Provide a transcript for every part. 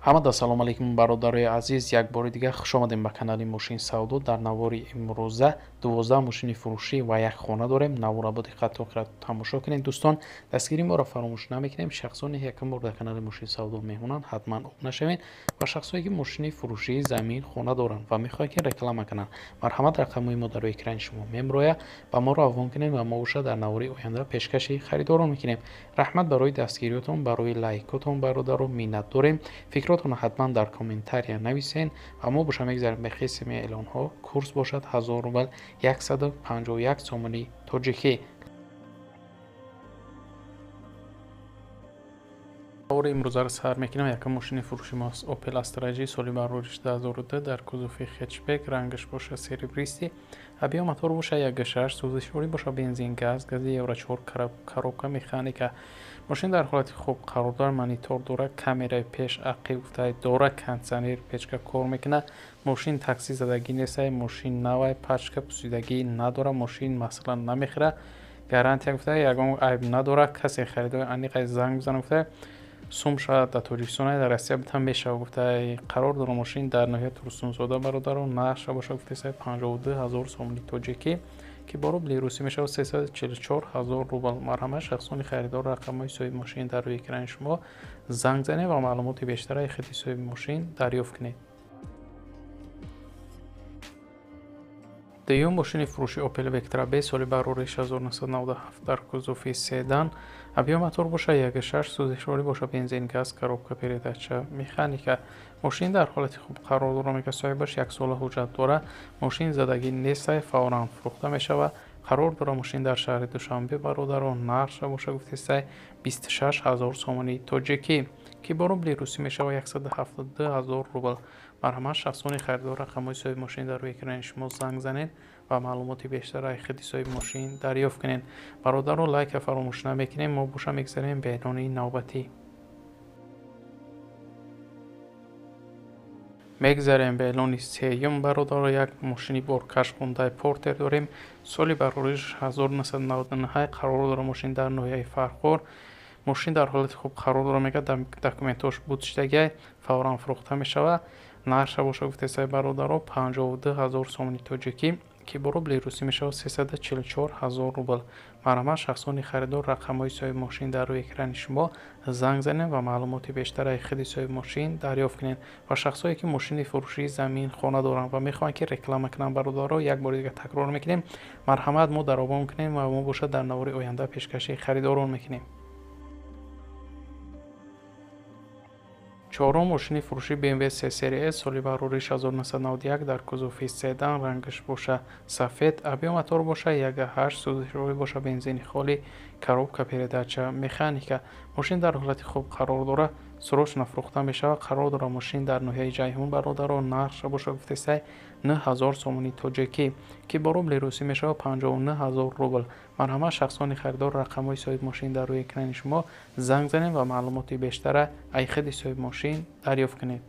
Ҳамада салом алейкум бародарои азиз, як бори дигар хуш омадем ба канали Мошин Савдо. Дар навори имрӯза 12 мошини фурӯшӣ ва як хона дорем. Навора бо диққат охира тамошо кунед дӯстон. Дастгирии моро фаромӯш намекунем. Шахсоне якум бор дар канали Мошин Савдо меҳмонанд, ҳатман об нашавед ва шахсое ки мошини фурӯшии замин, хона доранд ва мехоҳанд ки реклама kunанд, марҳамат рақамҳои мо дар рӯи экрани шумо мемрояд. Ба мо равон кунед ва мо боша дар навори оянда пешкаши харидорон мекунем. раҳмат барои дастгириётон, барои лайкотон бародаро миннат дорем. фикротонро ҳатман дар комментария нависен ва мо боша мегзарем ба қисми эълонҳо. Курс бошад 1000 рубл 151 сомони тоҷикӣ. навори имрӯзаро сар мекунам. Якум мошини фурӯши мост Opel Astra G соли барориш 2002 дар кузуфи хетчбек, рангаш боша серебристи, абиё мотор боша 1.6, сӯзишворӣ боша бензин, гази евро 4 коробка механика. мошин дар ҳолати хуб қарор дорад, монитор дорад, камераи пеш ақиб дорад, кондитсионер печка кор мекунад. мошин такси задагӣ нест, мошин навай, пачка пусидагӣ надорад, мошин масалан намехӯрад, гарантия ягон айб надорад. касе харидори аниқай занг бизанад сум шавад дар тоҷикистон, дар Россия бутам мешавад. қарор дорад мошин дар ноҳияи Турсунзода бародарон нақша бошад 52000 сомони тоҷикӣ ки бо рубли русӣ мешавад 344000 рубл. марҳамат шахсони харидор рақамҳои соҳиби мошин дар рӯи экрани шумо занг занед ва маълумоти бештараи худи соҳиби мошин дарёфт кунед. дуюм мошини фурӯши Opel Vectra B соли барориш 1997 дар кузуфи седан, абиё мотор боша 1.6, сӯзишворӣ боша бензин, газ, коробка передача механика. мошин дар ҳолати хуб қарор дорад, мега соҳибаш 1 сола ҳуҷҷат дорад. мошин задагӣ нест, фавран фурӯхта мешавад. қарор дорад мошин дар шаҳри Душанбе бародарон нархша боша 26000 сомони тоҷикӣ ки бо рубли русӣ мешавад 172000 рубл. марҳамат шахсони харидор рақамҳои соҳиби мошин дар рӯи экрани шумо занг занед ва маълумоти бештараи худи соҳиби мошин дарёфт кунед. бародаро лайка фаромӯш намекунем. мо боша мегзарем ба эълони навбатӣ. мегзарем ба эълони сеюм бародаро. як мошини боркаш Hyundai Porter дорем. соли барориш 1999. қарор дорад мошин дар ноҳияи Фархор. мошин дар ҳолати хуб қарор дорад, мега документош будштаги фавран фурӯхта мешавад. нархша боша гуфтесай бародаро 52000 сомони тоҷикӣ ки бо рубли русӣ мешавад 344000 рубл. марҳамат шахсони харидор рақамҳои соҳиби мошин дар рӯи экрани шумо занг занед ва маълумоти бештараи худи соҳиби мошин дарёфт кунед. ва шахсое ки мошини фурӯшии замин, хона доранд ва мехоҳанд ки реклама кунанд бародаро, як бори дигар такрор мекунем, марҳамат мо даровон кунем ва мо бошад дар навори оянда пешкаши харидорон мекунем. чорум мошини фурӯши BMW 3 Series соли барориш 1991 дар кузуфи седан, рангаш боша сафед, абиё мотор боша 1.8, сӯзишворӣ боша бензини холи, коробка передача механика. мошин дар ҳолати хуб қарор дорад, срочно фурӯхта мешавад. қарор дорад мошин дар ноҳияи Ҷайҳун бародарон нархша боша гуфтесай 9000 сомони тоҷикӣ ки бо рубли русӣ мешавад 59000 рубл. марҳамат шахсони харидор рақамҳои соҳиби мошин дар рӯи экрани шумо занг занед ва маълумоти бештара аз худи соҳиби мошин дарёфт кунед.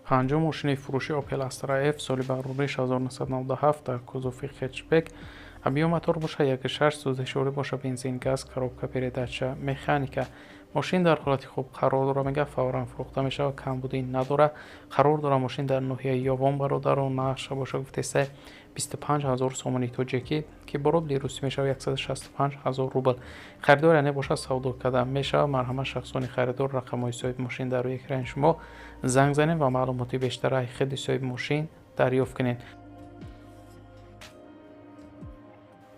панҷум мошини фурӯши Opel Astra F соли барориш 1997 дар кузуфи хетчбек, абиё мотор боша 1.6, сӯзишворӣ боша бензин, газ, коробка передача механика. мошин дар ҳолати хуб қарор дорад, мега фавран фурӯхта мешавад, камбудӣ надорад. қарор дорад мошин дар ноҳияи Ёвон бародарон нархша боша гуфтесай 25000 сомони тоҷикӣ ки бо рубли русӣ мешавад 165000 рубл. харидор яъне боша савдо карда мешавад. марҳамат шахсони харидор рақамҳои соҳиби мошин дар рӯи экрани шумо занг занед ва маълумоти бештара аз худи соҳиби мошин дарёфт кунед.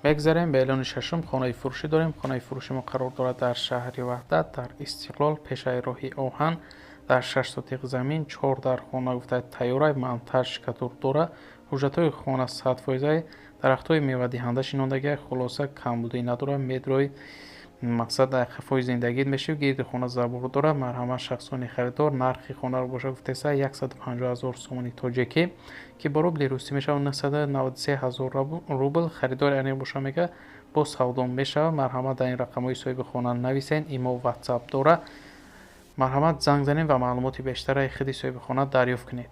мегзарем ба эълони шашум. хонаи фурӯшӣ дорем. хонаи фурӯши мо қарор дорад дар шаҳри Ваҳдат, дар Истиқлол, пешаи роҳи Оҳан, дар 6 сотиқ замин, 4 дар хона гуфта тайёра, монтаж катур дорад. ҳуҷҷатҳои хона 100%, дарахтҳои мевадиҳанда шинондагӣ, хулоса камбудӣ надорад. медрои мақсад қафои зиндагӣ мешавад. гирди хона забор дорад. марҳамат шахсони харидор нархи хонаро боша гуфтесай 150000 сомони тоҷикӣ ки бо рубли русӣ мешавад 993000 рубл. харидор яъне боша мега бо савдо мешавад. марҳамат дар ин рақамҳои соҳиби хона нависен. имо WhatsApp дорад. марҳамат занг занед ва маълумоти бештара аз худи соҳиби хона дарёфт кунед.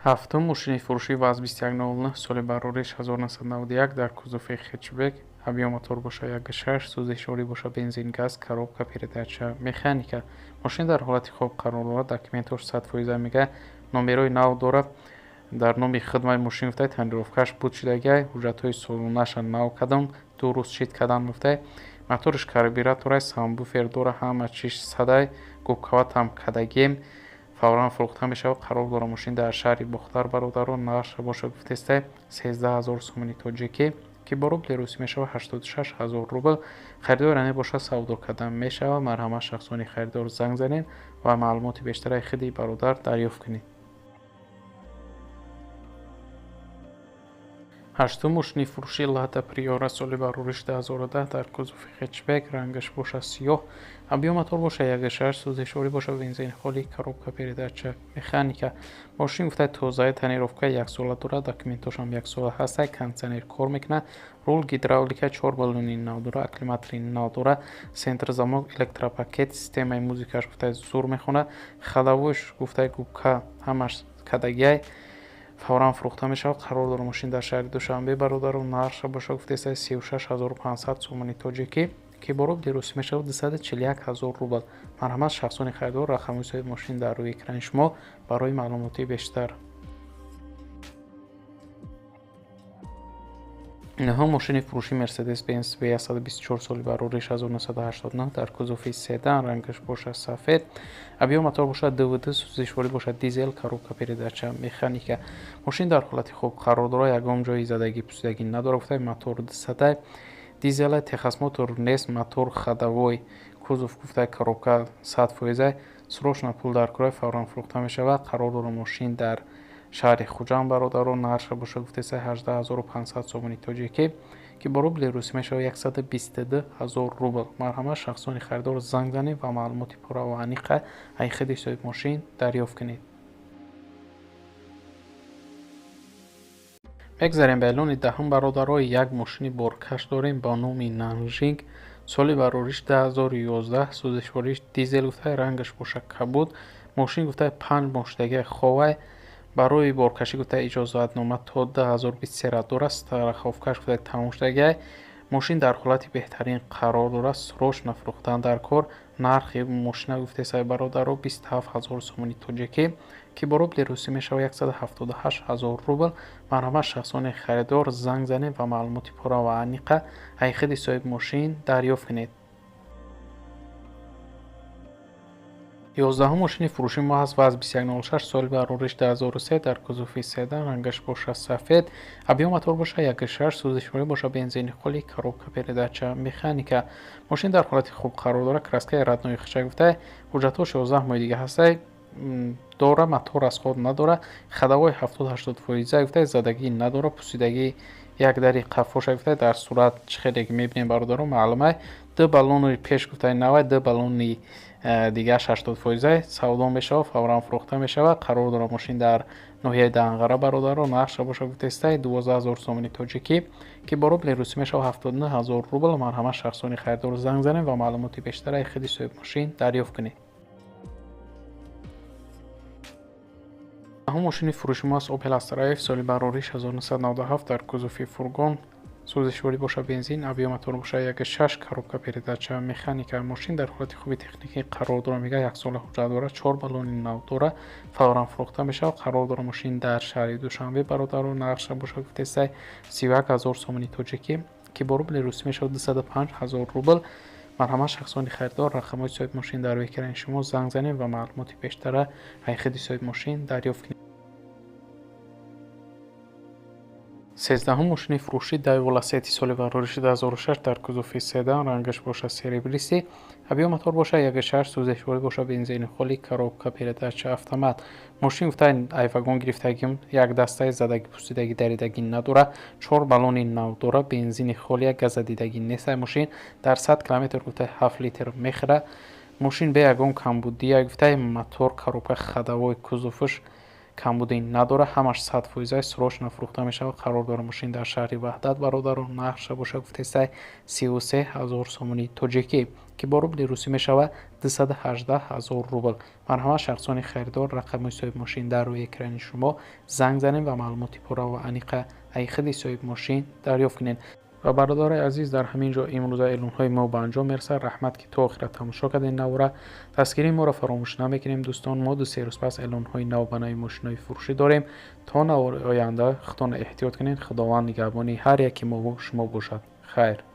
ҳафтум мошини фурӯши ВАЗ 2109 соли барориш 1991 дар кузуфи хетчбек, авиамотор бошад 1.6, сӯзишворӣ бошад бензин, газ, коробка передача, механика. Мошин дар ҳолати хоб қарор дорад, документош 100% мега, номерои нав дорад, дар номи хидмаи мошин гуфтай тонировкаш буд шудагай, ҳуҷҷатҳои солонаша нав кадан, дуруст шид кадан гуфтай, моториш карбюраторай, самбуфер дора, ҳама чиш садай, губкаватам кадагем, фавран фурӯхта мешавад. Қарор дорад мошин дар шаҳри Бухтар бародаро, нархша бошад гуфтестай 13 000 сомони тоҷикӣ ки бо рубли русӣ мешавад 86 000 рубл. харидорӣ мебошад савдо кардан мешавад. марҳамат шахсони харидор занг занед ва маълумоти бештараи хиди бародар дарёфт кунед. ҳаштум мошини фурӯши Lada Priora соли барориш 2010 дар кузуфи хэтчбек, рангаш бошад сиёҳ, авиамотор бошад 1.6, сӯзишворӣ бошад бензини холӣ, коробка передача, механика. мошин гуфтай тозаи тонировкаи 1 сола дорад, документошам 1 сола ҳастай, кондитсионер кор мекунад, рул гидравлика, 4 баллони нав дорад, акклиматори нав дорад, сентр замок, электропакет, системаи музикаш гуфтай зур мехонад, хадавоиш гуфтай губка ҳамаш кадагиай, фавран фурӯхта мешавад. қарор дорад мошин дар шаҳри Душанбе бародаро, нархша бошад гуфтесай 36 500 сомони тоҷикӣ ки бо рубли русӣ мешавад 241 000 рубл. марҳамат шахсони харидор, рақамҳои соҳиби мошин дар рӯи экрани шумо барои маълумоти бештар. нӯҳум мошини фурӯши Mercedes-Benz V124 соли барориш 1989 дар кузуфи седан, рангаш бошад сафед, авиамотор бошад ДВД, сӯзишворӣ бошад дизел, коробка передача, механика. мошин дар ҳолати хуб қарор дорад, ягон ҷои задагӣ пусидагӣ надорад, гуфтай мотор дисадай, дизелай, техасмотор нест, мотор хадавой, кузуф гуфтай коробка 100%, срочно пул дар кор, фавран фурӯхта мешавад. қарор дорад мошин дар шаҳри Хуҷанд бародаро, нархша бошад гуфтесай 18 500 сомони тоҷикӣ ки бо рубли русӣ мешавад 122 000 рубл. марҳамат шахсони харидор занг занед ва маълумоти пурра ва аниқа аз хиди соҳиби мошин дарёфт кунед. мегзарем ба эълони даҳум бародаро, як мошини боркаш дорем ба номи Nanjing, соли барориш 2011, сӯзишвориш дизел гуфтай, рангаш бошад кабуд, мошин гуфтай 5 моҳ шудагиай ховай, барои боркашӣ гуфтай иҷозатнома то 2023 дорад, страховкаш гуфтай тамом шудагиай, мошин дар ҳолати беҳтарин қарор дорад, срочно фурӯхтан дар кор. нархи мошина гуфтесай бародаро 27 000 сомони тоҷикӣ ки бо рубли русӣ мешавад 178 000 рубл. марҳамат шахсони харидор занг занед ва маълумоти пурра ва аниқа аз хиди соҳиби мошин дарёфт кунед. 11 мошини фурӯши Maz Vaz 2106 соли барориш 2003 дар кузуфи седан, рангаш бошад сафед, авиамотор бошад 1.6, сӯзишворӣ бошад бензини холӣ, коробка передача, механика. мошин дар ҳолати хуб қарор дорад, краскаи раднои хича гуфтай, ҳуҷҷатҳо 16 моҳи дига ҳастай дора, мотор аз ход надора, хадавои 70-80% гуфтай задагӣ надора, пусидагӣ як дари қафоша гуфтай дар сурат чихелеги мебинем бародаро маълумай, ду баллони пеш гуфтай навай, ду баллони дигаш 80% савдо мешавад, фавран фурӯхта мешавад. қарор дорад мошин дар ноҳияи Данғара бародаро, нархша бошад гуфтестай 12 000 сомони тоҷикӣ ки бо рубли русӣ мешавад 79 000 рубл. марҳамат шахсони харидор занг занед ва маълумоти бештар аз хиди соҳиби мошин дарёфт кунед. мошини фурӯши Maz Opel Astra F соли барориш 1997 дар кузуфи фургон, сӯзишворӣ бошад бензин, авиамотор бошад 1.6, коробка передача, механика. мошин дар ҳолати хуби техникӣ қарор дорад, мега 1 сола ҳуҷҷат дорад, 4 баллони нав дорад, фавран фурӯхта мешавад. қарор дорад мошин дар шаҳри Душанбе бародаро, нархша бошад гуфтесай 31 000 сомони тоҷикӣ ки бо рубли русӣ мешавад 205 000 рубл. марҳамат шахсони харидор, рақамҳои соҳиби мошин дар рӯи экрани шумо занг занед ва маълумоти бештара аз хиди соҳиби мошин дарёфт кунед. 13 мошини фурӯши Daewoo Lacetti соли барориши 2006 дар кузуфи седан, рангаш бошад серебристи, авиамотор бошад 1.6, сӯзишворӣ бошад бензини холӣ, коробка передача, автомат. мошин гуфтай айвагон гирифтагим, як дастаи задаги пусидагӣ даридагӣ надорад, 4 баллони нав дорад, бензини холия, газадидагӣ нест. мошин дар 100 км гуфтай 7 литр мехӯрад. мошин бе ягон камбудия гуфтай, мотор, коробка хадавои кузуфиш камбудӣ надорад, ҳамаш 100%, срочно фурӯхта мешавад. қарор дорад мошин дар шаҳри Ваҳдат бародаро, нархша бошад гуфтесай 33 000 сомони тоҷикӣ ки бо рубли русӣ мешавад 218 000 рубл. марҳамат шахсони харидор, рақамҳои соҳиби мошин дар рӯи экрани шумо занг занед ва маълумоти пурра ва аниқа аз хиди соҳиби мошин дарёфт кунед. و برادرای عزیز در همین جا امروز اعلان‌های ما به انجام میرسه. رحمت که تا آخر تماشا کردین نو را تذکری ما را فراموش نمیکنیم دوستان. ما 2-3 روز پس اعلان‌های نو به نوع ماشین‌های فروشی داریم. تا نو آینده خودتان احتیاط کنین. خداوند نگهبانی هر یکی ما و شما باشد. خیر.